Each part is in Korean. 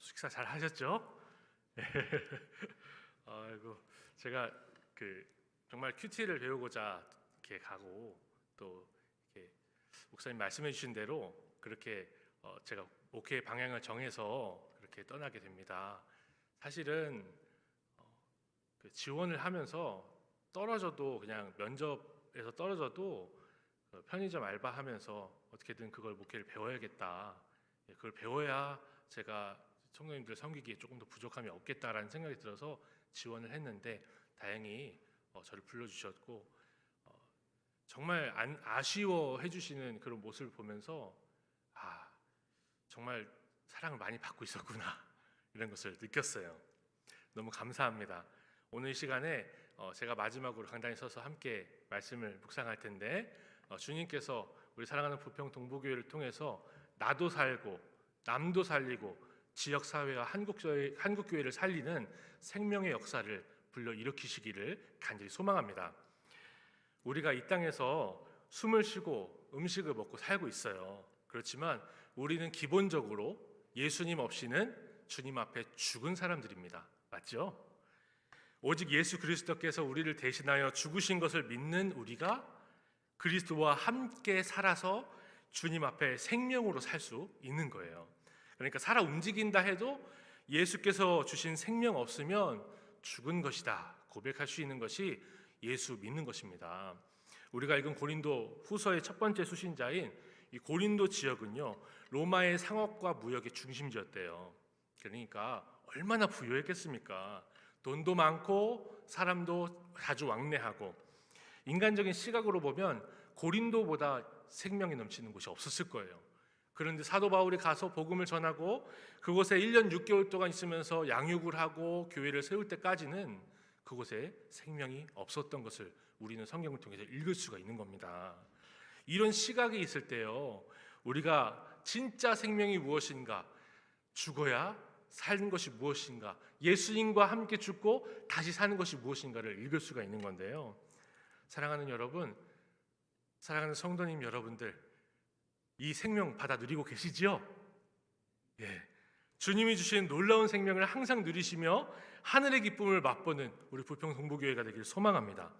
식사 잘 하셨죠? 아이고 제가 정말 큐티를 배우고자 이렇게 가고 또 이렇게 목사님 말씀해 주신 대로 그렇게 제가 목회의 방향을 정해서 그렇게 떠나게 됩니다. 사실은 지원을 하면서 떨어져도 그냥 면접에서 떨어져도 편의점 알바하면서 어떻게든 그걸 목회를 배워야겠다. 그걸 배워야 제가 청년님들 섬기기에 조금 더 부족함이 없겠다라는 생각이 들어서 지원을 했는데 다행히 저를 불러주셨고 정말 아쉬워해 주시는 그런 모습을 보면서 정말 사랑을 많이 받고 있었구나 이런 것을 느꼈어요. 너무 감사합니다. 오늘 이 시간에 제가 마지막으로 강단에 서서 함께 말씀을 묵상할 텐데 주님께서 우리 사랑하는 부평 동부교회를 통해서 나도 살고 남도 살리고 지역사회와 한국교회를 살리는 생명의 역사를 불러일으키시기를 간절히 소망합니다. 우리가 이 땅에서 숨을 쉬고 음식을 먹고 살고 있어요. 그렇지만 우리는 기본적으로 예수님 없이는 주님 앞에 죽은 사람들입니다. 맞죠? 오직 예수 그리스도께서 우리를 대신하여 죽으신 것을 믿는 우리가 그리스도와 함께 살아서 주님 앞에 생명으로 살 수 있는 거예요. 그러니까 살아 움직인다 해도 예수께서 주신 생명 없으면 죽은 것이다 고백할 수 있는 것이 예수 믿는 것입니다. 우리가 읽은 고린도 후서의 첫 번째 수신자인 이 고린도 지역은요 로마의 상업과 무역의 중심지였대요. 그러니까 얼마나 부유했겠습니까? 돈도 많고 사람도 자주 왕래하고 인간적인 시각으로 보면 고린도보다 생명이 넘치는 곳이 없었을 거예요. 그런데 사도 바울이 가서 복음을 전하고 그곳에 1년 6개월 동안 있으면서 양육을 하고 교회를 세울 때까지는 그곳에 생명이 없었던 것을 우리는 성경을 통해서 읽을 수가 있는 겁니다. 이런 시각이 있을 때요 우리가 진짜 생명이 무엇인가, 죽어야 사는 것이 무엇인가, 예수님과 함께 죽고 다시 사는 것이 무엇인가를 읽을 수가 있는 건데요. 사랑하는 여러분, 사랑하는 성도님 여러분들, 이 생명 받아 누리고 계시지요? 예. 주님이 주신 놀라운 생명을 항상 누리시며 하늘의 기쁨을 맛보는 우리 부평 동부교회가 되기를 소망합니다.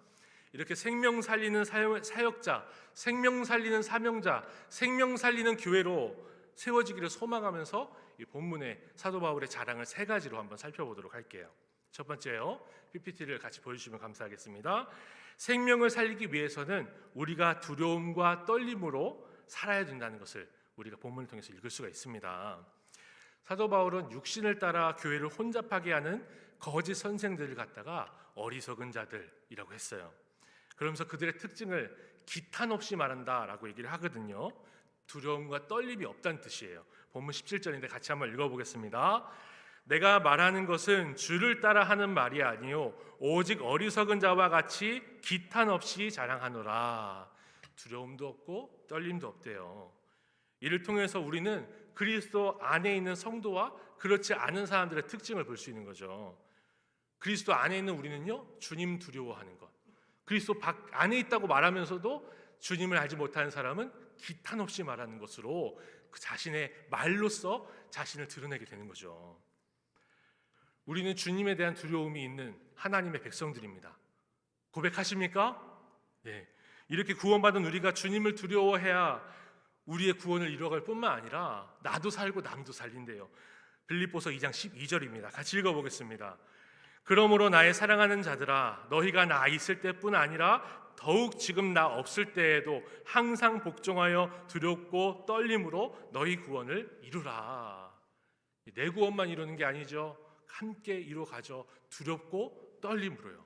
이렇게 생명 살리는 사역자, 생명 살리는 사명자, 생명 살리는 교회로 세워지기를 소망하면서 이 본문의 사도 바울의 자랑을 세 가지로 한번 살펴보도록 할게요. 첫 번째요, PPT를 같이 보여주시면 감사하겠습니다. 생명을 살리기 위해서는 우리가 두려움과 떨림으로 살아야 된다는 것을 우리가 본문을 통해서 읽을 수가 있습니다. 사도 바울은 육신을 따라 교회를 혼잡하게 하는 거짓 선생들을 갖다가 어리석은 자들이라고 했어요. 그러면서 그들의 특징을 기탄 없이 말한다라고 얘기를 하거든요. 두려움과 떨림이 없다는 뜻이에요. 본문 17절인데 같이 한번 읽어보겠습니다. 내가 말하는 것은 주를 따라 하는 말이 아니요 오직 어리석은 자와 같이 기탄 없이 자랑하노라. 두려움도 없고 떨림도 없대요. 이를 통해서 우리는 그리스도 안에 있는 성도와 그렇지 않은 사람들의 특징을 볼 수 있는 거죠. 그리스도 안에 있는 우리는요 주님 두려워하는 것, 그리스도 밖 안에 있다고 말하면서도 주님을 알지 못하는 사람은 기탄 없이 말하는 것으로 그 자신의 말로써 자신을 드러내게 되는 거죠. 우리는 주님에 대한 두려움이 있는 하나님의 백성들입니다. 고백하십니까? 네. 이렇게 구원받은 우리가 주님을 두려워해야 우리의 구원을 이뤄갈 뿐만 아니라 나도 살고 남도 살린대요. 빌립보서 2장 12절입니다. 같이 읽어보겠습니다. 그러므로 나의 사랑하는 자들아, 너희가 나 있을 때뿐 아니라 더욱 지금 나 없을 때에도 항상 복종하여 두렵고 떨림으로 너희 구원을 이루라. 내 구원만 이루는 게 아니죠. 함께 이루어가죠. 두렵고 떨림으로요.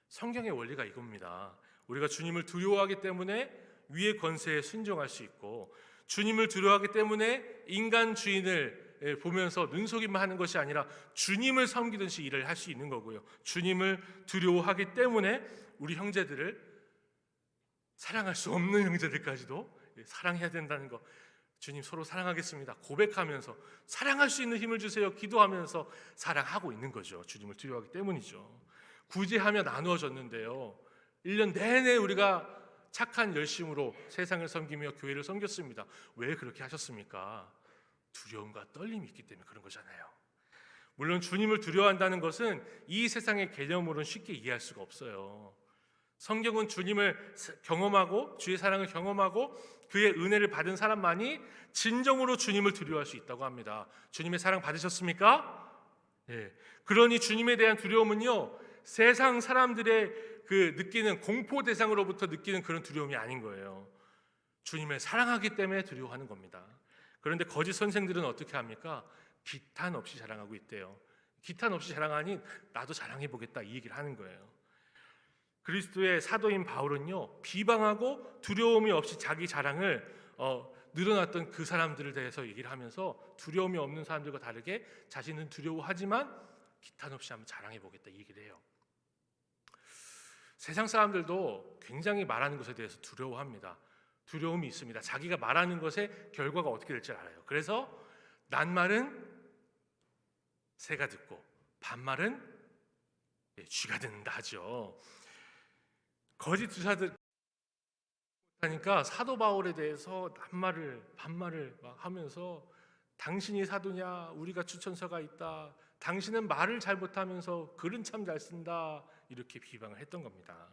성경의 원리가 이겁니다. 우리가 주님을 두려워하기 때문에 위의 권세에 순종할 수 있고, 주님을 두려워하기 때문에 인간 주인을 보면서 눈속임만 하는 것이 아니라 주님을 섬기듯이 일을 할 수 있는 거고요. 주님을 두려워하기 때문에 우리 형제들을 사랑할 수 없는 형제들까지도 사랑해야 된다는 거. 주님 서로 사랑하겠습니다 고백하면서 사랑할 수 있는 힘을 주세요 기도하면서 사랑하고 있는 거죠. 주님을 두려워하기 때문이죠. 구제하며 나누어졌는데요 1년 내내 우리가 착한 열심으로 세상을 섬기며 교회를 섬겼습니다. 왜 그렇게 하셨습니까? 두려움과 떨림이 있기 때문에 그런 거잖아요. 물론 주님을 두려워한다는 것은 이 세상의 개념으로는 쉽게 이해할 수가 없어요. 성경은 주님을 경험하고 주의 사랑을 경험하고 그의 은혜를 받은 사람만이 진정으로 주님을 두려워할 수 있다고 합니다. 주님의 사랑 받으셨습니까? 예. 그러니 주님에 대한 두려움은요, 세상 사람들의 그 느끼는 공포 대상으로부터 느끼는 그런 두려움이 아닌 거예요. 주님을 사랑하기 때문에 두려워하는 겁니다. 그런데 거짓 선생들은 어떻게 합니까? 기탄 없이 자랑하고 있대요. 기탄 없이 자랑하니 나도 자랑해보겠다, 이 얘기를 하는 거예요. 그리스도의 사도인 바울은요, 비방하고 두려움이 없이 자기 자랑을 늘어났던 그 사람들에 대해서 얘기를 하면서 두려움이 없는 사람들과 다르게 자신은 두려워하지만 기탄 없이 한번 자랑해보겠다, 이 얘기를 해요. 세상 사람들도 굉장히 말하는 것에 대해서 두려워합니다. 두려움이 있습니다. 자기가 말하는 것의 결과가 어떻게 될지 알아요. 그래서 낱말은 새가 듣고 반말은 쥐가 듣는다 하죠. 거짓 투사들 하니까 사도 바울에 대해서 낱말을 반말을 막 하면서 당신이 사도냐, 우리가 추천서가 있다, 당신은 말을 잘 못하면서 글은 참 잘 쓴다, 이렇게 비방을 했던 겁니다.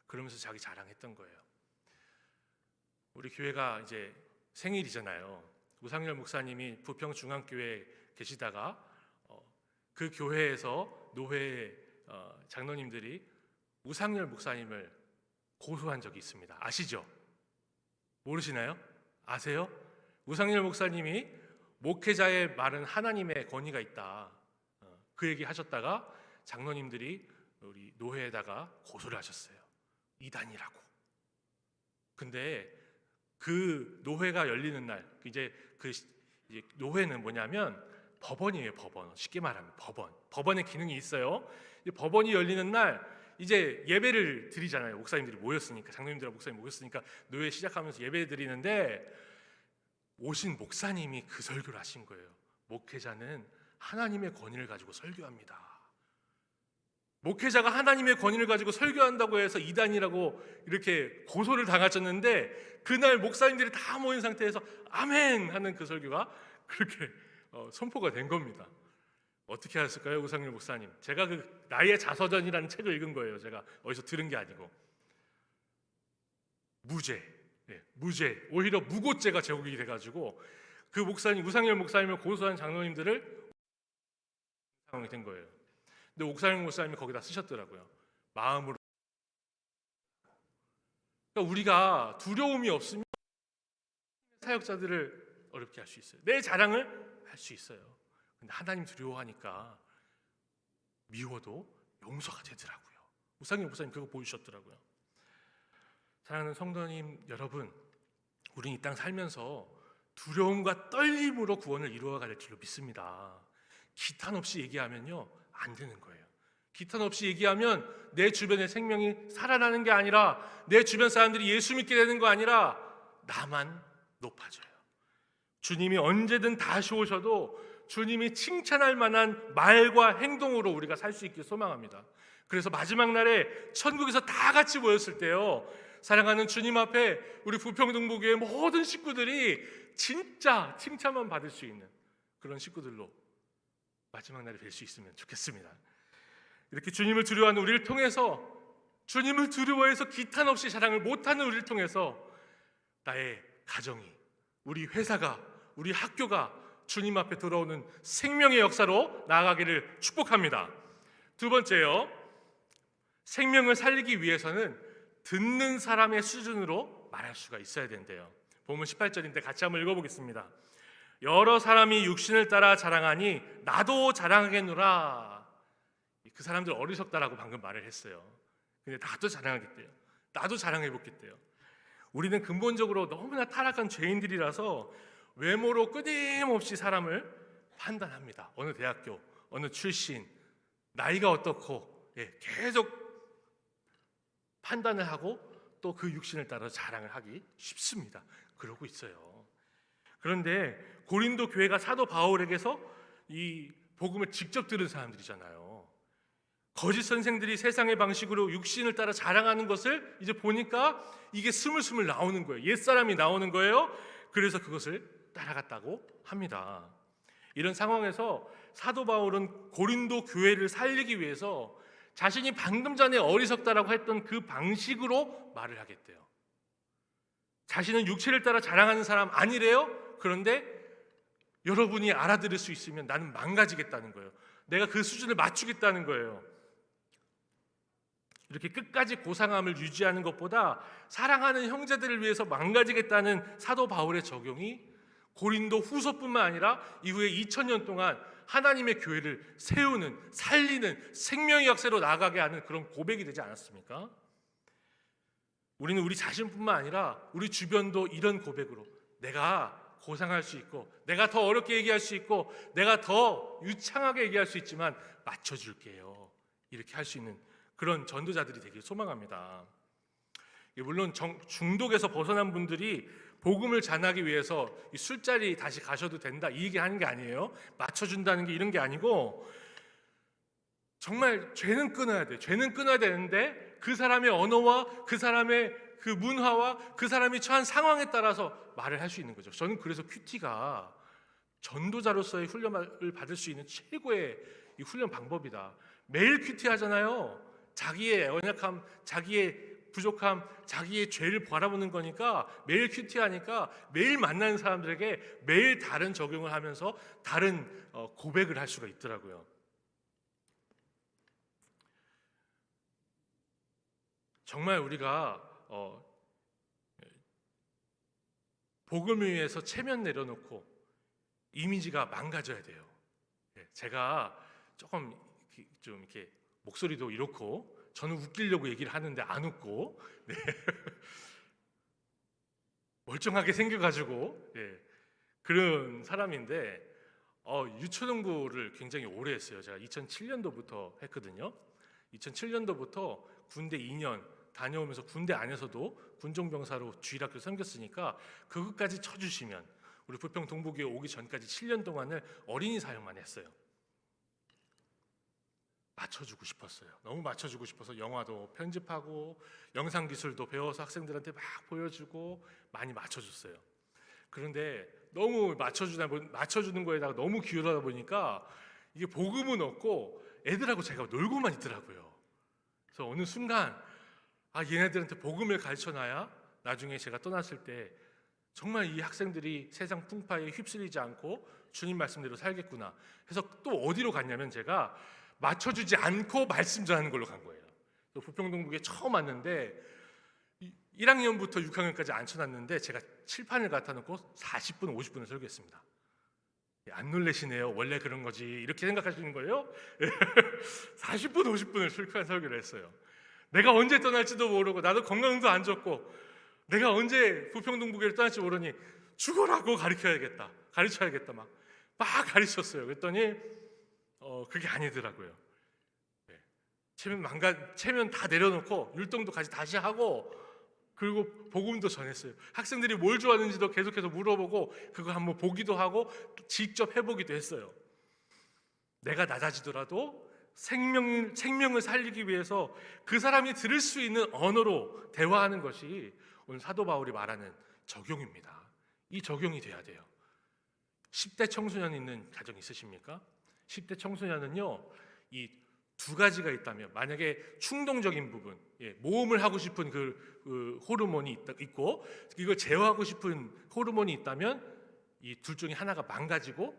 그러면서 자기 자랑했던 거예요. 우리 교회가 이제 생일이잖아요. 우상열 목사님이 부평중앙교회에 계시다가 그 교회에서 노회 장로님들이 우상열 목사님을 고소한 적이 있습니다. 아시죠? 모르시나요? 아세요? 우상열 목사님이 목회자의 말은 하나님의 권위가 있다, 그 얘기 하셨다가 장로님들이 우리 노회에다가 고소를 하셨어요. 이단이라고. 근데 그 노회가 열리는 날, 이제 노회는 뭐냐면 법원이에요. 법원. 쉽게 말하면 법원의 기능이 있어요. 법원이 열리는 날 이제 예배를 드리잖아요. 목사님들이 모였으니까, 장로님들하고 목사님 모였으니까 노회 시작하면서 예배 드리는데 오신 목사님이 그 설교를 하신 거예요. 목회자는 하나님의 권위를 가지고 설교합니다. 목회자가 하나님의 권위를 가지고 설교한다고 해서 이단이라고 이렇게 고소를 당하셨는데, 그날 목사님들이 다 모인 상태에서 아멘 하는 그 설교가 그렇게 선포가 된 겁니다. 어떻게 하셨을까요, 우상열 목사님? 제가 그 나의 자서전이라는 책을 읽은 거예요. 제가 어디서 들은 게 아니고. 무죄, 무죄, 오히려 무고죄가 제국이 돼가지고 그 목사님, 우상열 목사님을 고소한 장로님들을 상황이 된 거예요. 근데 우상열 목사님이 거기다 쓰셨더라고요. 마음으로. 그러니까 우리가 두려움이 없으면 사역자들을 어렵게 할 수 있어요. 내 자랑을 할 수 있어요. 근데 하나님 두려워하니까 미워도 용서가 되더라고요. 우상열 목사님 그거 보여주셨더라고요. 사랑하는 성도님 여러분, 우린 이 땅 살면서 두려움과 떨림으로 구원을 이루어가야 될 줄로 믿습니다. 기탄 없이 얘기하면요, 안 되는 거예요. 기탄 없이 얘기하면 내 주변의 생명이 살아나는 게 아니라, 내 주변 사람들이 예수 믿게 되는 거 아니라 나만 높아져요. 주님이 언제든 다시 오셔도 주님이 칭찬할 만한 말과 행동으로 우리가 살 수 있길 소망합니다. 그래서 마지막 날에 천국에서 다 같이 모였을 때요, 사랑하는 주님 앞에 우리 부평동부교회 모든 식구들이 진짜 칭찬만 받을 수 있는 그런 식구들로 마지막 날에 뵐 수 있으면 좋겠습니다. 이렇게 주님을 두려워하는 우리를 통해서, 주님을 두려워해서 기탄 없이 자랑을 못하는 우리를 통해서 나의 가정이, 우리 회사가, 우리 학교가 주님 앞에 돌아오는 생명의 역사로 나아가기를 축복합니다. 두 번째요, 생명을 살리기 위해서는 듣는 사람의 수준으로 말할 수가 있어야 된대요. 본문 18절인데 같이 한번 읽어보겠습니다. 여러 사람이 육신을 따라 자랑하니 나도 자랑하겠노라. 그 사람들 어리석다라고 방금 말을 했어요. 근데 나도 자랑하겠대요. 나도 자랑해보겠대요. 우리는 근본적으로 너무나 타락한 죄인들이라서 외모로 끊임없이 사람을 판단합니다. 어느 대학교, 어느 출신, 나이가 어떻고, 계속 판단을 하고 또 그 육신을 따라 자랑을 하기 쉽습니다. 그러고 있어요. 그런데 고린도 교회가 사도 바울에게서 이 복음을 직접 들은 사람들이잖아요. 거짓 선생들이 세상의 방식으로 육신을 따라 자랑하는 것을 이제 보니까 이게 스물스물 나오는 거예요. 옛사람이 나오는 거예요. 그래서 그것을 따라갔다고 합니다. 이런 상황에서 사도 바울은 고린도 교회를 살리기 위해서 자신이 방금 전에 어리석다라고 했던 그 방식으로 말을 하겠대요. 자신은 육체를 따라 자랑하는 사람 아니래요. 그런데 여러분이 알아들을 수 있으면 나는 망가지겠다는 거예요. 내가 그 수준을 맞추겠다는 거예요. 이렇게 끝까지 고상함을 유지하는 것보다 사랑하는 형제들을 위해서 망가지겠다는 사도 바울의 적용이 고린도 후서뿐만 아니라 이후에 2000년 동안 하나님의 교회를 세우는, 살리는, 생명의 역사로 나아가게 하는 그런 고백이 되지 않았습니까? 우리는 우리 자신뿐만 아니라 우리 주변도 이런 고백으로 내가 고상할 수 있고, 내가 더 어렵게 얘기할 수 있고, 내가 더 유창하게 얘기할 수 있지만 맞춰줄게요, 이렇게 할 수 있는 그런 전도자들이 되길 소망합니다. 물론 중독에서 벗어난 분들이 복음을 전하기 위해서 술자리 다시 가셔도 된다, 이 얘기 하는 게 아니에요. 맞춰준다는 게 이런 게 아니고, 정말 죄는 끊어야 돼. 죄는 끊어야 되는데 그 사람의 언어와 그 사람의 그 문화와 그 사람이 처한 상황에 따라서 말을 할 수 있는 거죠. 저는 그래서 큐티가 전도자로서의 훈련을 받을 수 있는 최고의 이 훈련 방법이다. 매일 큐티 하잖아요. 자기의 연약함, 자기의 부족함, 자기의 죄를 바라보는 거니까 매일 큐티하니까 매일 만나는 사람들에게 매일 다른 적용을 하면서 다른 고백을 할 수가 있더라고요. 정말 우리가 복음을 위해서 체면 내려놓고 이미지가 망가져야 돼요. 제가 조금 좀 이렇게 목소리도 이렇고, 저는 웃기려고 얘기를 하는데 안 웃고, 네. 멀쩡하게 생겨가지고, 그런 사람인데 유초등부를 굉장히 오래 했어요. 제가 2007년도부터 했거든요. 2007년도부터 군대 2년 다녀오면서 군대 안에서도 군종병사로 주일학교 섬겼으니까 그것까지 쳐주시면 우리 부평 동부교회 오기 전까지 7년 동안을 어린이 사역만 했어요. 맞춰주고 싶었어요. 너무 맞춰주고 싶어서 영화도 편집하고 영상 기술도 배워서 학생들한테 막 보여주고 많이 맞춰줬어요. 그런데 너무 맞춰주는 거에다가 너무 기울어다 보니까 이게 복음은 없고 애들하고 제가 놀고만 있더라고요. 그래서 어느 순간 얘네들한테 복음을 가르쳐놔야 나중에 제가 떠났을 때 정말 이 학생들이 세상 풍파에 휩쓸리지 않고 주님 말씀대로 살겠구나 해서 또 어디로 갔냐면, 제가 맞춰주지 않고 말씀 전하는 걸로 간 거예요. 부평동북에 처음 왔는데 1학년부터 6학년까지 앉혀놨는데 제가 칠판을 갖다 놓고 40분, 50분을 설교했습니다. 안 놀라시네요. 원래 그런 거지, 이렇게 생각하시는 거예요? 40분, 50분을 실컷 설교를 했어요. 내가 언제 떠날지도 모르고, 나도 건강도 안 좋고, 내가 언제 부평동북에를 떠날지 모르니 죽어라고 가르쳐야겠다 막 가르쳤어요. 그랬더니 그게 아니더라고요. 체면 다 내려놓고 율동도까지 다시 하고, 그리고 복음도 전했어요. 학생들이 뭘 좋아하는지도 계속해서 물어보고 그거 한번 보기도 하고 직접 해보기도 했어요. 내가 낮아지더라도 생명을 살리기 위해서 그 사람이 들을 수 있는 언어로 대화하는 것이 오늘 사도 바울이 말하는 적용입니다. 이 적용이 돼야 돼요. 10대 청소년 있는 가정 있으십니까? 10대 청소년은요, 이 두 가지가 있다면, 만약에 충동적인 부분, 모험을 하고 싶은 그 호르몬이 있고 이걸 제어하고 싶은 호르몬이 있다면 이 둘 중에 하나가 망가지고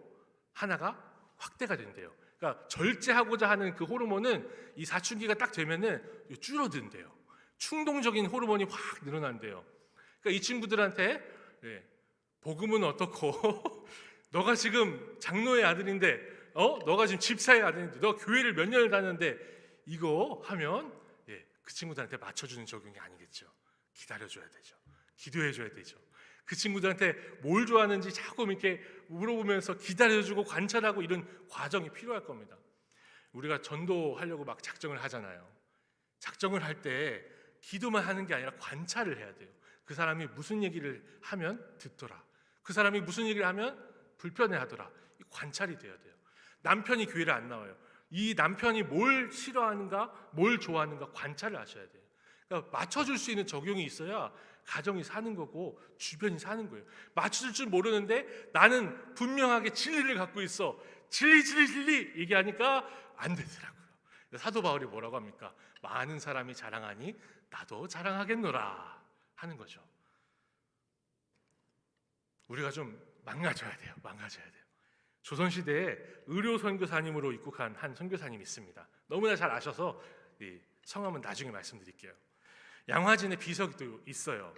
하나가 확대가 된대요. 그러니까 절제하고자 하는 그 호르몬은 이 사춘기가 딱 되면은 줄어든대요. 충동적인 호르몬이 확 늘어난대요. 그러니까 이 친구들한테 복음은 어떻고 너가 지금 장로의 아들인데, 너가 지금 집사의 아들인데, 너 교회를 몇 년을 다녔는데 이거 하면 그 친구들한테 맞춰주는 적용이 아니겠죠. 기다려줘야 되죠. 기도해줘야 되죠. 그 친구들한테 뭘 좋아하는지 자꾸 이렇게 물어보면서 기다려주고 관찰하고, 이런 과정이 필요할 겁니다. 우리가 전도하려고 막 작정을 하잖아요. 작정을 할 때 기도만 하는 게 아니라 관찰을 해야 돼요. 그 사람이 무슨 얘기를 하면 듣더라, 그 사람이 무슨 얘기를 하면 불편해하더라, 관찰이 돼야 돼요. 남편이 교회를 안 나와요. 이 남편이 뭘 싫어하는가, 뭘 좋아하는가 관찰을 하셔야 돼요. 그러니까 맞춰줄 수 있는 적용이 있어야 가정이 사는 거고 주변이 사는 거예요. 맞출 줄 모르는데 나는 분명하게 진리를 갖고 있어. 진리 얘기하니까 안 되더라고요. 사도 바울이 뭐라고 합니까? 많은 사람이 자랑하니 나도 자랑하겠노라 하는 거죠. 우리가 좀 망가져야 돼요. 조선시대에 의료 선교사님으로 입국한 한 선교사님이 있습니다. 너무나 잘 아셔서 성함은 나중에 말씀드릴게요. 양화진에 비석도 있어요.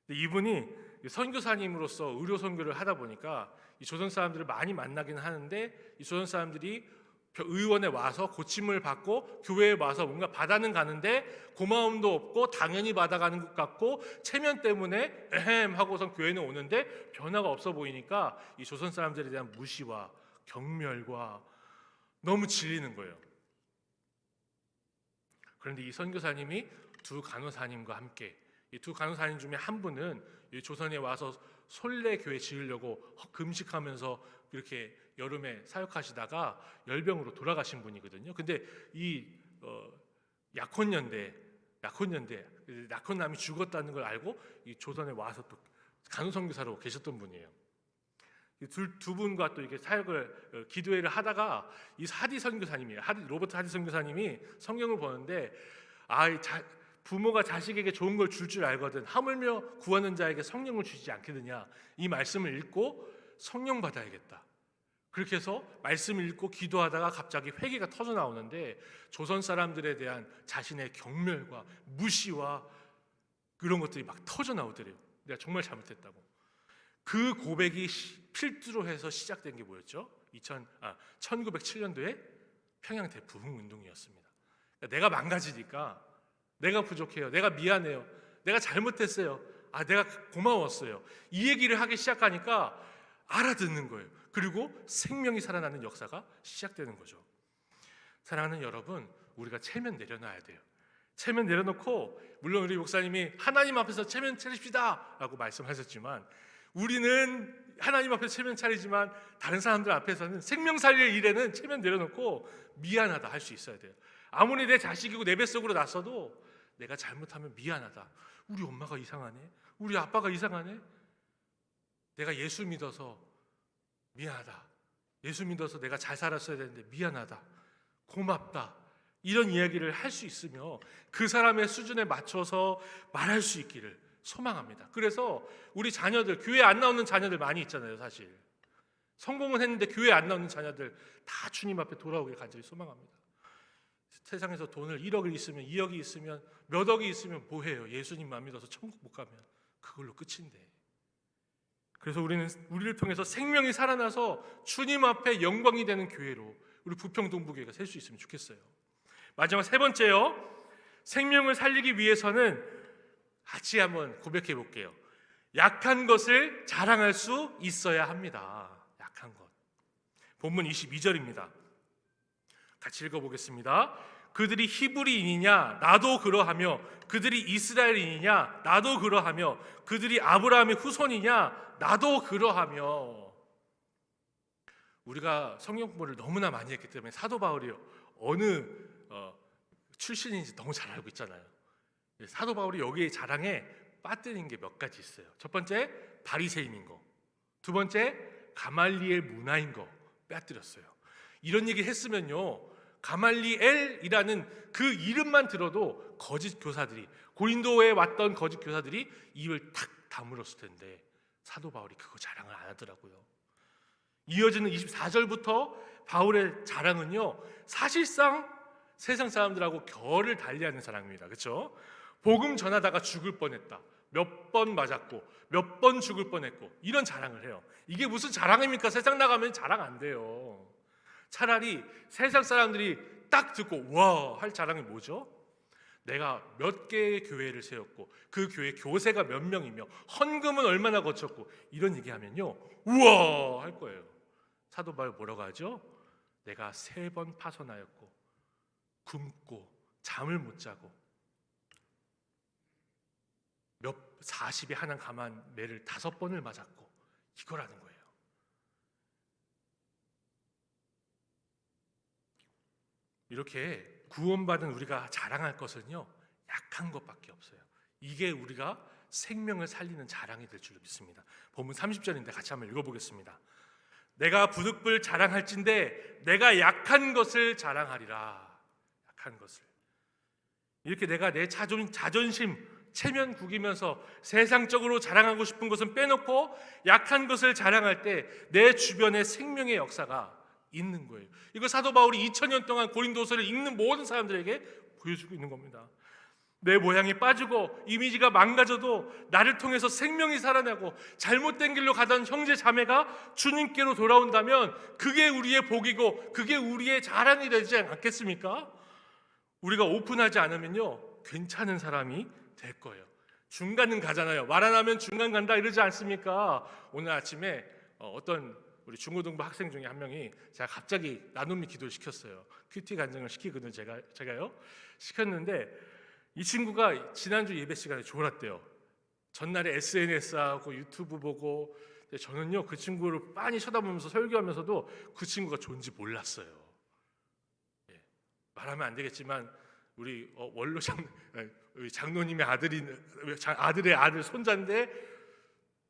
근데 이분이 선교사님으로서 의료 선교를 하다 보니까 이 조선 사람들을 많이 만나긴 하는데 이 조선 사람들이 의원에 와서 고침을 받고 교회에 와서 뭔가 받아는 가는데 고마움도 없고 당연히 받아가는 것 같고 체면 때문에 에헴 하고선 교회는 오는데 변화가 없어 보이니까 이 조선 사람들에 대한 무시와 경멸과 너무 질리는 거예요. 그런데 이 선교사님이 두 간호사님과 함께 이 두 간호사님 중에 한 분은 이 조선에 와서 솔레 교회 지으려고 금식하면서 이렇게 여름에 사역하시다가 열병으로 돌아가신 분이거든요. 근데 이 약혼남이 죽었다는 걸 알고 이 조선에 와서 또 간호선교사로 계셨던 분이에요. 두 분과 또 이렇게 사역을 기도회를 하다가 이 하디 선교사님이에요. 로버트 하디 선교사님이 성경을 보는데 부모가 자식에게 좋은 걸 줄 알거든 하물며 구하는 자에게 성령을 주지 않겠느냐 이 말씀을 읽고 성령 받아야겠다. 그렇게 해서 말씀을 읽고 기도하다가 갑자기 회개가 터져 나오는데 조선 사람들에 대한 자신의 경멸과 무시와 그런 것들이 막 터져 나오더래요. 내가 정말 잘못했다고. 그 고백이 필두로 해서 시작된 게 뭐였죠? 1907년도에 평양 대부흥 운동이었습니다. 그러니까 내가 망가지니까 내가 부족해요. 내가 미안해요. 내가 잘못했어요. 내가 고마웠어요. 이 얘기를 하기 시작하니까 알아듣는 거예요. 그리고 생명이 살아나는 역사가 시작되는 거죠. 사랑하는 여러분, 우리가 체면 내려놔야 돼요. 체면 내려놓고 물론 우리 목사님이 하나님 앞에서 체면 차립시다 라고 말씀하셨지만 우리는 하나님 앞에서 체면 차리지만 다른 사람들 앞에서는 생명 살릴 일에는 체면 내려놓고 미안하다 할 수 있어야 돼요. 아무리 내 자식이고 내 뱃속으로 났어도 내가 잘못하면 미안하다. 우리 엄마가 이상하네. 우리 아빠가 이상하네. 내가 예수 믿어서 미안하다. 예수 믿어서 내가 잘 살았어야 되는데 미안하다. 고맙다. 이런 이야기를 할 수 있으며 그 사람의 수준에 맞춰서 말할 수 있기를 소망합니다. 그래서 우리 자녀들, 교회 안 나오는 자녀들 많이 있잖아요. 사실 성공은 했는데 교회 안 나오는 자녀들 다 주님 앞에 돌아오길 간절히 소망합니다. 세상에서 돈을 1억이 있으면 2억이 있으면 몇 억이 있으면 뭐해요? 예수님만 믿어서 천국 못 가면 그걸로 끝인데. 그래서 우리를 통해서 생명이 살아나서 주님 앞에 영광이 되는 교회로 우리 부평동부교회가 될 수 있으면 좋겠어요. 마지막 세 번째요. 생명을 살리기 위해서는 같이 한번 고백해 볼게요. 약한 것을 자랑할 수 있어야 합니다. 약한 것. 본문 22절입니다. 같이 읽어보겠습니다. 그들이 히브리인이냐 나도 그러하며 그들이 이스라엘인이냐 나도 그러하며 그들이 아브라함의 후손이냐 나도 그러하며. 우리가 성경 공부를 너무나 많이 했기 때문에 사도 바울이 어느 출신인지 너무 잘 알고 있잖아요. 사도 바울이 여기에 자랑에 빠뜨린 게 몇 가지 있어요. 첫 번째 바리새인인 거, 두 번째 가말리엘 문화인 거 빠뜨렸어요. 이런 얘기 했으면요 가말리엘이라는 그 이름만 들어도 거짓 교사들이 고린도에 왔던 거짓 교사들이 입을 탁 다물었을 텐데 사도 바울이 그거 자랑을 안 하더라고요. 이어지는 24절부터 바울의 자랑은요 사실상 세상 사람들하고 결을 달리하는 사람입니다. 그렇죠? 복음 전하다가 죽을 뻔했다. 몇 번 맞았고 몇 번 죽을 뻔했고 이런 자랑을 해요. 이게 무슨 자랑입니까? 세상 나가면 자랑 안 돼요. 차라리 세상 사람들이 딱 듣고 와 할 자랑이 뭐죠? 내가 몇 개의 교회를 세웠고 그 교회 교세가 몇 명이며 헌금은 얼마나 거쳤고 이런 얘기하면요 우와 할 거예요. 사도 바울 뭐라고 하죠? 내가 3번 파선하였고 굶고 잠을 못 자고 40에 하나 감한 매를 5번을 맞았고 이거라는 거예요. 이렇게 구원받은 우리가 자랑할 것은요 약한 것밖에 없어요. 이게 우리가 생명을 살리는 자랑이 될 줄로 믿습니다. 본문 30절인데 같이 한번 읽어보겠습니다. 내가 부득불 자랑할진대 내가 약한 것을 자랑하리라. 약한 것을. 이렇게 내가 내 자존심 체면 구기면서 세상적으로 자랑하고 싶은 것은 빼놓고 약한 것을 자랑할 때 내 주변에 생명의 역사가 있는 거예요. 이거 사도 바울이 2000년 동안 고린도서를 읽는 모든 사람들에게 보여주고 있는 겁니다. 내 모양이 빠지고 이미지가 망가져도 나를 통해서 생명이 살아나고 잘못된 길로 가던 형제 자매가 주님께로 돌아온다면 그게 우리의 복이고 그게 우리의 자랑이 되지 않겠습니까? 우리가 오픈하지 않으면요 괜찮은 사람이 될 거예요. 중간은 가잖아요. 말 안 하면 중간 간다 이러지 않습니까? 오늘 아침에 어떤 우리 중고등부 학생 중에 한 명이 제가 갑자기 나눔이 기도를 시켰어요. 큐티 간증을 시키거든요. 제가요 시켰는데 이 친구가 지난주 예배 시간에 졸았대요. 전날에 SNS하고 유튜브 보고. 저는요 그 친구를 빤히 쳐다보면서 설교하면서도 그 친구가 존재 몰랐어요. 말하면 안 되겠지만 우리 원로 장로님의 아들의 아들 손자인데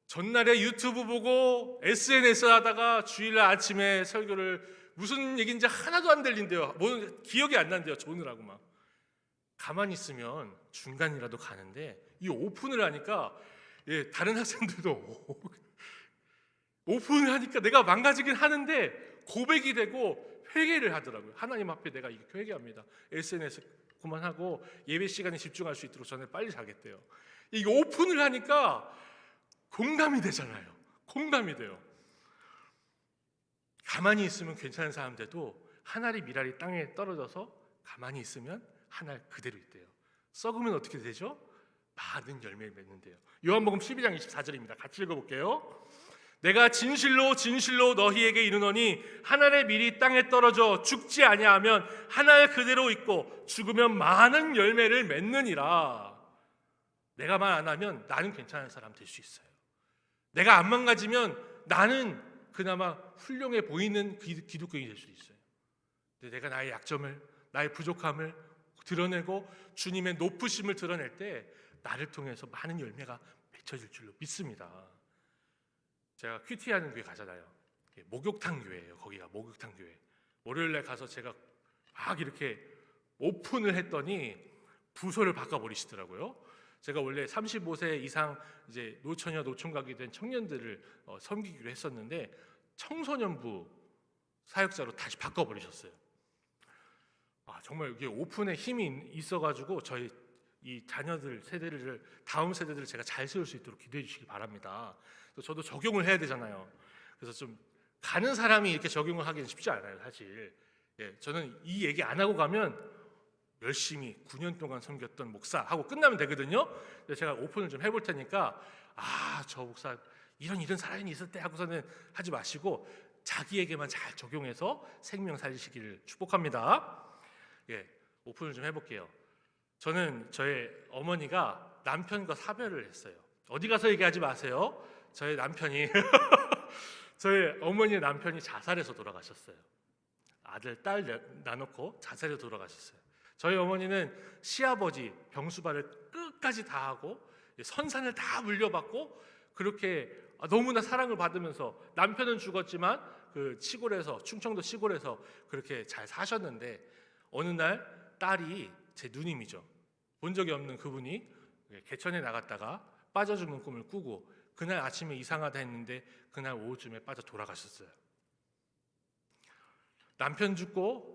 전날에 유튜브 보고 SNS 하다가 주일날 아침에 설교를 무슨 얘기인지 하나도 안 들린대요. 뭐 기억이 안 난대요. 조느라고 막. 가만히 있으면 중간이라도 가는데 이 오픈을 하니까 다른 학생들도 오픈을 하니까 내가 망가지긴 하는데 고백이 되고 회개를 하더라고요. 하나님 앞에 내가 이렇게 회개합니다. SNS 그만하고 예배 시간에 집중할 수 있도록 저는 빨리 자겠대요. 이게 오픈을 하니까 공감이 되잖아요. 공감이 돼요. 가만히 있으면 괜찮은 사람들도 한 알이 미랄이 땅에 떨어져서 가만히 있으면 한 알 그대로 있대요. 썩으면 어떻게 되죠? 많은 열매를 맺는데요. 요한복음 12장 24절입니다. 같이 읽어볼게요. 내가 진실로 진실로 너희에게 이르노니 한 알의 밀이 땅에 떨어져 죽지 아니하면 한 알 그대로 있고 죽으면 많은 열매를 맺느니라. 내가 말 안 하면 나는 괜찮은 사람 될 수 있어요. 내가 안 망가지면 나는 그나마 훌륭해 보이는 기독교인이 될 수 있어요. 근데 내가 나의 약점을, 나의 부족함을 드러내고 주님의 높으심을 드러낼 때 나를 통해서 많은 열매가 맺혀질 줄로 믿습니다. 제가 큐티하는 교회 가잖아요. 목욕탕 교회예요. 거기가 목욕탕 교회. 월요일날 가서 제가 막 이렇게 오픈을 했더니 부서를 바꿔버리시더라고요. 제가 원래 35세 이상 이제 노처녀 노총각이 된 청년들을 섬기기로 했었는데 청소년부 사역자로 다시 바꿔버리셨어요. 정말 이게 오픈에 힘이 있어가지고 저희 이 자녀들 세대를 다음 세대들을 제가 잘 세울 수 있도록 기도해 주시기 바랍니다. 저도 적용을 해야 되잖아요. 그래서 좀 가는 사람이 이렇게 적용을 하기는 쉽지 않아요, 사실. 저는 이 얘기 안 하고 가면 열심히 9년 동안 섬겼던 목사 하고 끝나면 되거든요. 제가 오픈을 좀 해볼 테니까 저 목사 이런 사연이 있을 때 하고서는 하지 마시고 자기에게만 잘 적용해서 생명 살리시기를 축복합니다. 오픈을 좀 해볼게요. 저는 저의 어머니가 남편과 사별을 했어요. 어디 가서 얘기하지 마세요. 저희 남편이 저희 어머니의 남편이 자살해서 돌아가셨어요. 아들, 딸 나놓고 자살해서 돌아가셨어요. 저희 어머니는 시아버지 병수발을 끝까지 다 하고 선산을 다 물려받고 그렇게 너무나 사랑을 받으면서 남편은 죽었지만 그 시골에서 충청도 시골에서 그렇게 잘 사셨는데 어느 날 딸이 제 누님이죠. 본 적이 없는 그분이 개천에 나갔다가 빠져 죽는 꿈을 꾸고 그날 아침에 이상하다 했는데 그날 오후쯤에 빠져 돌아가셨어요. 남편 죽고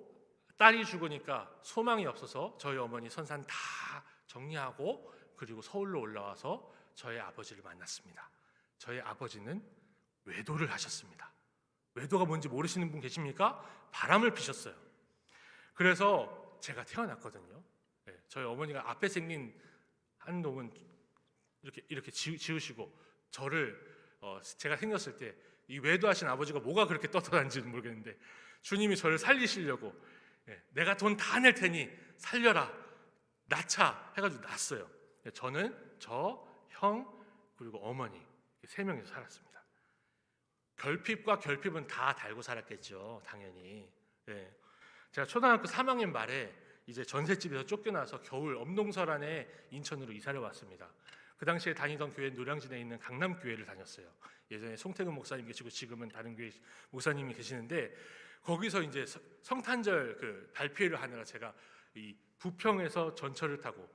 딸이 죽으니까 소망이 없어서 저희 어머니 선산 다 정리하고 그리고 서울로 올라와서 저희 아버지를 만났습니다. 저희 아버지는 외도를 하셨습니다. 외도가 뭔지 모르시는 분 계십니까? 바람을 피셨어요. 그래서 제가 태어났거든요. 저희 어머니가 앞에 생긴 한 놈은 이렇게 지으시고 저를 제가 생겼을 때 이 외도하신 아버지가 뭐가 그렇게 떳떳한지는 모르겠는데 주님이 저를 살리시려고 내가 돈 다 낼 테니 살려라 낳자 해가지고 낳았어요. 저는 저, 형 그리고 어머니 세 명이서 살았습니다. 결핍과 결핍은 다 달고 살았겠죠, 당연히. 제가 초등학교 3학년 말에 이제 전셋집에서 쫓겨나서 겨울 엄동설 안에 인천으로 이사를 왔습니다. 그 당시에 다니던 교회 노량진에 있는 강남교회를 다녔어요. 예전에 송태근 목사님 계시고 지금은 다른 교회 목사님이 계시는데 거기서 이제 성탄절 그 발표를 하느라 제가 이 부평에서 전철을 타고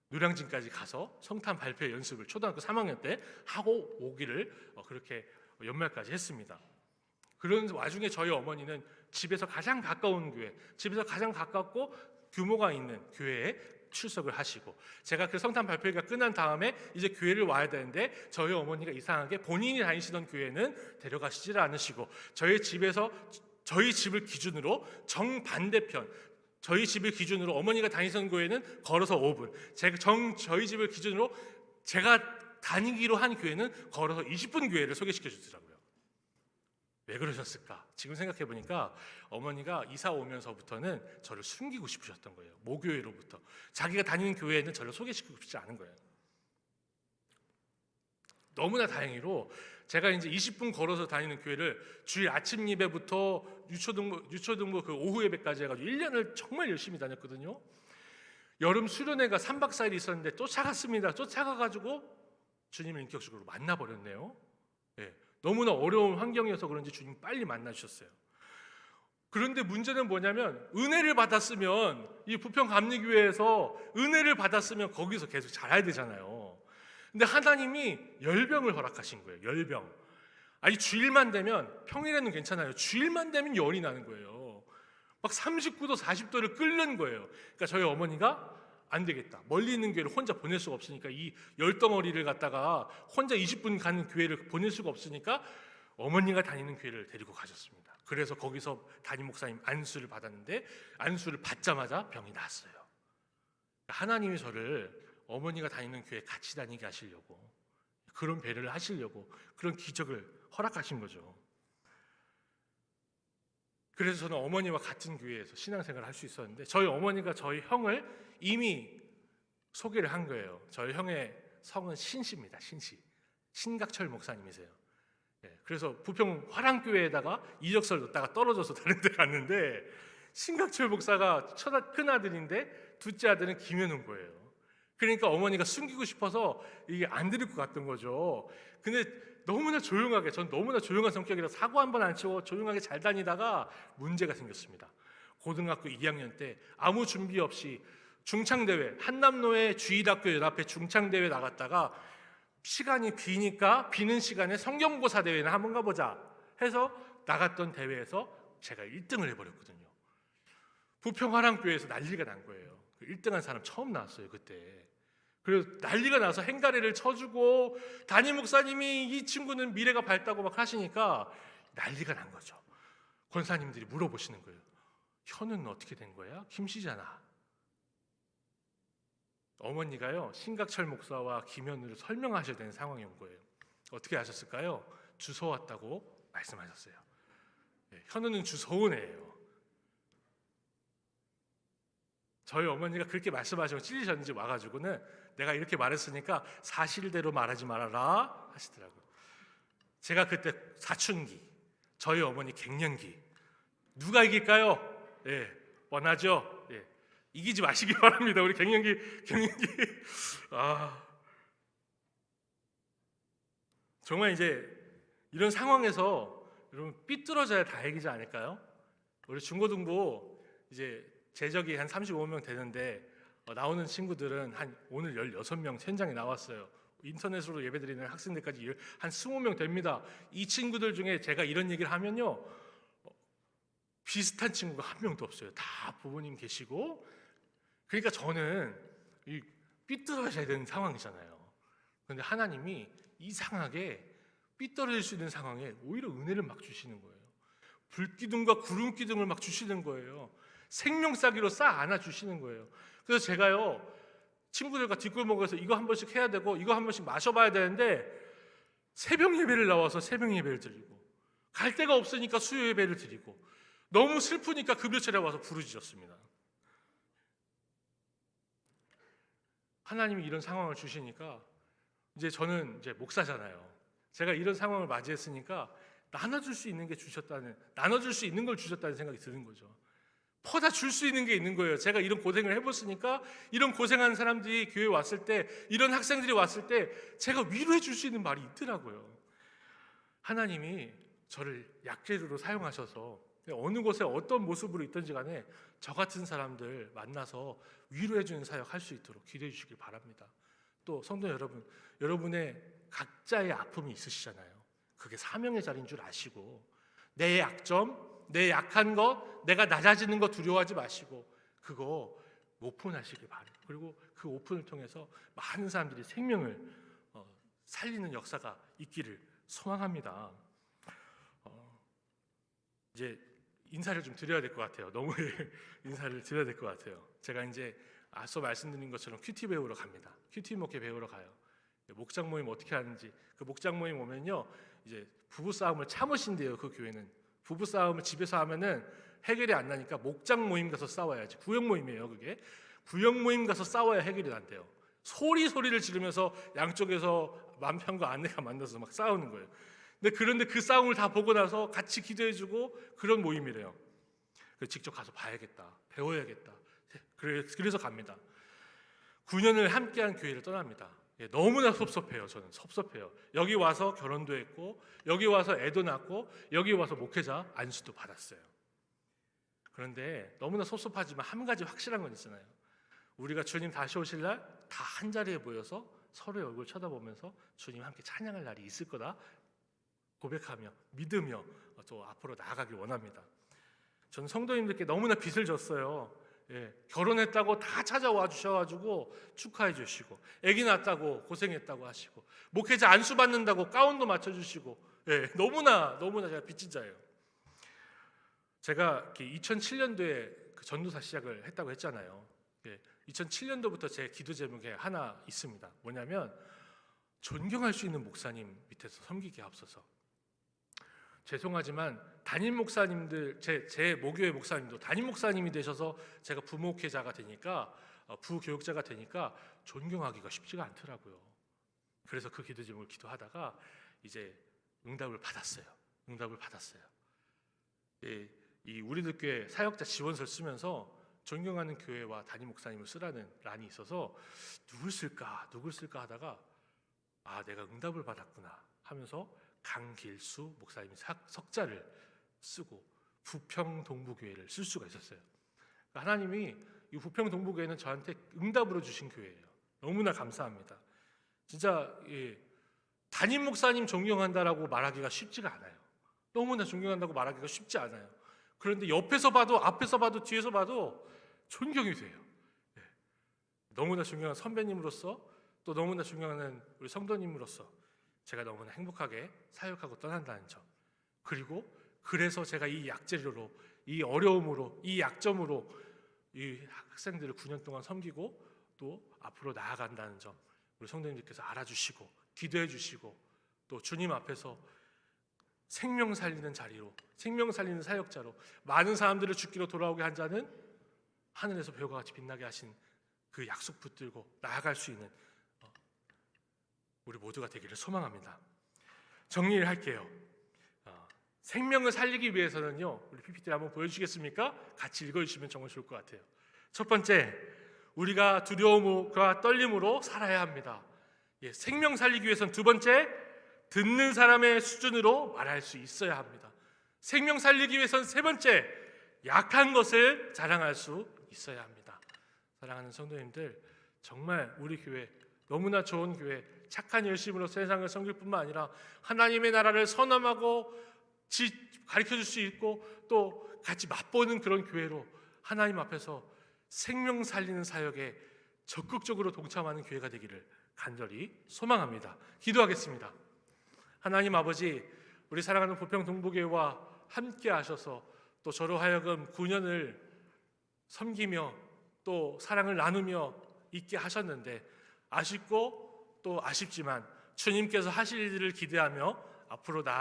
노량진까지 가서 성탄 발표 연습을 초등학교 3학년 때 하고 오기를 그렇게 연말까지 했습니다. 그런 와중에 저희 어머니는 집에서 가장 가까운 교회, 집에서 가장 가깝고 규모가 있는 교회에 출석을 하시고, 제가 그 성탄 발표회가 끝난 다음에 이제 교회를 와야 되는데 저희 어머니가 이상하게 본인이 다니시던 교회는 데려가시질 않으시고 저희 집을 기준으로 정반대편, 저희 집을 기준으로 어머니가 다니던 교회는 걸어서 5분, 저희 집을 기준으로 제가 다니기로 한 교회는 걸어서 20분 교회를 소개시켜 주더라고요. 왜 그러셨을까? 지금 생각해 보니까 어머니가 이사 오면서부터는 저를 숨기고 싶으셨던 거예요. 모교회로부터 자기가 다니는 교회에는 저를 소개시키고 싶지 않은 거예요. 너무나 다행히로 제가 이제 20분 걸어서 다니는 교회를 주일 아침 예배부터 유초등부 그 오후 예배까지 해가지고 1년을 정말 열심히 다녔거든요. 여름 수련회가 3박 4일 있었는데 쫓아갔습니다. 쫓아가가지고 주님을 인격적으로 만나버렸네요. 예, 너무나 어려운 환경이어서 그런지 주님 빨리 만나주셨어요. 그런데 문제는 뭐냐면 은혜를 받았으면 이 부평 감리교회에서 은혜를 받았으면 거기서 계속 자라야 되잖아요. 근데 하나님이 열병을 허락하신 거예요. 열병. 아니 주일만 되면, 평일에는 괜찮아요. 주일만 되면 열이 나는 거예요. 막 39도 40도를 끓는 거예요. 그러니까 저희 어머니가 안 되겠다, 멀리 있는 교회를 혼자 보낼 수가 없으니까, 이 열덩어리를 갖다가 혼자 20분 가는 교회를 보낼 수가 없으니까 어머니가 다니는 교회를 데리고 가셨습니다. 그래서 거기서 담임 목사님 안수를 받았는데 안수를 받자마자 병이 났어요. 하나님이 저를 어머니가 다니는 교회 같이 다니게 하시려고, 그런 배려를 하시려고 그런 기적을 허락하신 거죠. 그래서 저는 어머니와 같은 교회에서 신앙생활을 할 수 있었는데, 저희 어머니가 저희 형을 이미 소개를 한 거예요. 저희 형의 성은 신씨입니다. 신각철 목사님이세요. 그래서 부평 화랑교회에다가 이력서를 넣다가 떨어져서 다른 데 갔는데, 신각철 목사가 큰아들인데 둘째 아들은 김현웅 거예요. 그러니까 어머니가 숨기고 싶어서 이게 안 드릴 것 같던 거죠. 근데 너무나 조용하게, 전 너무나 조용한 성격이라 사고 한 번 안 치고 조용하게 잘 다니다가 문제가 생겼습니다. 고등학교 2학년 때 아무 준비 없이 중창대회, 한남로의 주일학교 연합회 중창대회 나갔다가 시간이 비니까 비는 시간에 성경고사 대회나 한번 가보자 해서 나갔던 대회에서 제가 1등을 해버렸거든요. 부평 화랑교회에서 난리가 난 거예요. 1등한 사람 처음 나왔어요 그때. 그래서 난리가 나서 행가래를 쳐주고, 담임 목사님이 이 친구는 미래가 밝다고 막 하시니까 난리가 난 거죠. 권사님들이 물어보시는 거예요. 현우는 어떻게 된 거야? 김씨잖아. 어머니가요 신각철 목사와 김현우를 설명하셔야 되는 상황이 온 거예요. 어떻게 하셨을까요? 주워 왔다고 말씀하셨어요. 현우는 주워온 애예요. 저희 어머니가 그렇게 말씀하시고 찔리셨는지 와가지고는 내가 이렇게 말했으니까 사실대로 말하지 말아라 하시더라고요. 제가 그때 사춘기, 저희 어머니 갱년기. 누가 이길까요? 뻔하죠. 이기지 마시기 바랍니다. 우리 갱년기. 정말 이제 이런 상황에서 여러분 삐뚤어져야 다행이지 않을까요? 우리 중고등부 이제 재적이 한 35명 되는데 나오는 친구들은 오늘 16명 현장에 나왔어요. 인터넷으로 예배드리는 학생들까지 한 20명 됩니다. 이 친구들 중에 제가 이런 얘기를 하면요 비슷한 친구가 한 명도 없어요. 다 부모님 계시고. 그러니까 저는 삐뚤어져야 되는 상황이잖아요. 그런데 하나님이 이상하게 삐뚤어질 수 있는 상황에 오히려 은혜를 막 주시는 거예요. 불기둥과 구름기둥을 막 주시는 거예요. 생명싸기로 싹 안아주시는 거예요. 그래서 제가요 친구들과 뒷골목에서 이거 한 번씩 해야 되고 이거 한 번씩 마셔봐야 되는데, 새벽 예배를 나와서 새벽 예배를 드리고, 갈 데가 없으니까 수요 예배를 드리고, 너무 슬프니까 급여철에 와서 부르짖었습니다. 하나님이 이런 상황을 주시니까 이제 저는 이제 목사잖아요. 제가 이런 상황을 맞이했으니까 나눠줄 수 있는 걸 주셨다는 생각이 드는 거죠. 퍼다 줄 수 있는 게 있는 거예요. 제가 이런 고생을 해봤으니까 이런 고생하는 사람들이 교회에 왔을 때, 이런 학생들이 왔을 때 제가 위로해 줄 수 있는 말이 있더라고요. 하나님이 저를 약재료로 사용하셔서 어느 곳에 어떤 모습으로 있든지 간에 저 같은 사람들 만나서 위로해 주는 사역 할 수 있도록 기도해 주시길 바랍니다. 또 성도 여러분, 여러분의 각자의 아픔이 있으시잖아요. 그게 사명의 자리인 줄 아시고 내 약점, 내 약한 것, 내가 낮아지는 거 두려워하지 마시고 그거 오픈하시길 바래요. 그리고 그 오픈을 통해서 많은 사람들이 생명을 살리는 역사가 있기를 소망합니다. 이제 인사를 좀 드려야 될 것 같아요. 너무 인사를 드려야 될 것 같아요. 제가 이제 앞서 말씀드린 것처럼 큐티 배우러 갑니다. 큐티 목회 배우러 가요. 목장 모임 어떻게 하는지, 그 목장 모임 오면요, 이제 부부 싸움을 참으신대요. 그 교회는 부부 싸움을 집에서 하면은 해결이 안 나니까 목장 모임 가서 싸워야지. 구역 모임이에요. 그게 구역 모임 가서 싸워야 해결이 난대요. 소리를 지르면서 양쪽에서 남편과 아내가 만나서 막 싸우는 거예요. 그런데 그 싸움을 다 보고 나서 같이 기도해주고 그런 모임이래요. 직접 가서 봐야겠다, 배워야겠다. 그래서 갑니다. 9년을 함께한 교회를 떠납니다. 너무나 섭섭해요. 저는 섭섭해요. 여기 와서 결혼도 했고, 여기 와서 애도 낳고, 여기 와서 목회자 안수도 받았어요. 그런데 너무나 섭섭하지만 한 가지 확실한 건 있잖아요. 우리가 주님 다시 오실 날 다 한 자리에 모여서 서로의 얼굴 쳐다보면서 주님 함께 찬양할 날이 있을 거다 고백하며 믿으며 또 앞으로 나아가길 원합니다. 저는 성도님들께 너무나 빚을 졌어요. 결혼했다고 다 찾아와 주셔가지고 축하해 주시고, 아기 낳았다고 고생했다고 하시고, 목회자 안수 받는다고 가운도 맞춰주시고, 너무나 제가 빚진 자예요. 제가 2007년도에 그 전도사 시작을 했다고 했잖아요. 2007년도부터 제 기도 제목에 하나 있습니다. 뭐냐면 존경할 수 있는 목사님 밑에서 섬기게 하옵소서. 죄송하지만 담임 목사님들, 제 모교회 목사님도 담임 목사님이 되셔서 제가 부목회자가 되니까, 부교육자가 되니까 존경하기가 쉽지가 않더라고요. 그래서 그 기도 제목을 기도하다가 이제 응답을 받았어요. 이 우리들 교회 사역자 지원서를 쓰면서 존경하는 교회와 담임 목사님을 쓰라는 란이 있어서 누굴 쓸까 하다가 내가 응답을 받았구나 하면서 강길수 목사님이 석자를 쓰고 부평동부교회를 쓸 수가 있었어요. 하나님이 이 부평동부교회는 저한테 응답으로 주신 교회예요. 너무나 감사합니다. 진짜 담임 목사님 존경한다라고 말하기가 쉽지가 않아요. 너무나 존경한다고 말하기가 쉽지 않아요. 그런데 옆에서 봐도 앞에서 봐도 뒤에서 봐도 존경이 돼요. 너무나 존경한 선배님으로서, 또 너무나 존경하는 우리 성도님으로서 제가 너무나 행복하게 사역하고 떠난다는 점, 그리고 그래서 제가 이 약재료로, 이 어려움으로, 이 약점으로 이 학생들을 9년 동안 섬기고 또 앞으로 나아간다는 점, 우리 성도님들께서 알아주시고 기도해 주시고, 또 주님 앞에서 생명 살리는 자리로, 생명 살리는 사역자로 많은 사람들을 죽기로 돌아오게 한 자는 하늘에서 별과 같이 빛나게 하신 그 약속 붙들고 나아갈 수 있는 우리 모두가 되기를 소망합니다. 정리를 할게요. 생명을 살리기 위해서는요, 우리 PPT 한번 보여주시겠습니까? 같이 읽어주시면 정말 좋을 것 같아요. 첫 번째, 우리가 두려움과 떨림으로 살아야 합니다. 생명 살리기 위해서는 두 번째, 듣는 사람의 수준으로 말할 수 있어야 합니다. 생명 살리기 위해서는 세 번째, 약한 것을 자랑할 수 있어야 합니다. 사랑하는 성도님들, 정말 우리 교회 너무나 좋은 교회, 착한 열심으로 세상을 섬길 뿐만 아니라 하나님의 나라를 선언하고 가르쳐줄 수 있고 또 같이 맛보는 그런 교회로 하나님 앞에서 생명 살리는 사역에 적극적으로 동참하는 교회가 되기를 간절히 소망합니다. 기도하겠습니다. 하나님 아버지, 우리 사랑하는 부평동부교회와 함께 하셔서 또 저로 하여금 9년을 섬기며 또 사랑을 나누며 있게 하셨는데, 아쉽고 또 아쉽지만 주님께서 하실 일을 기대하며 앞으로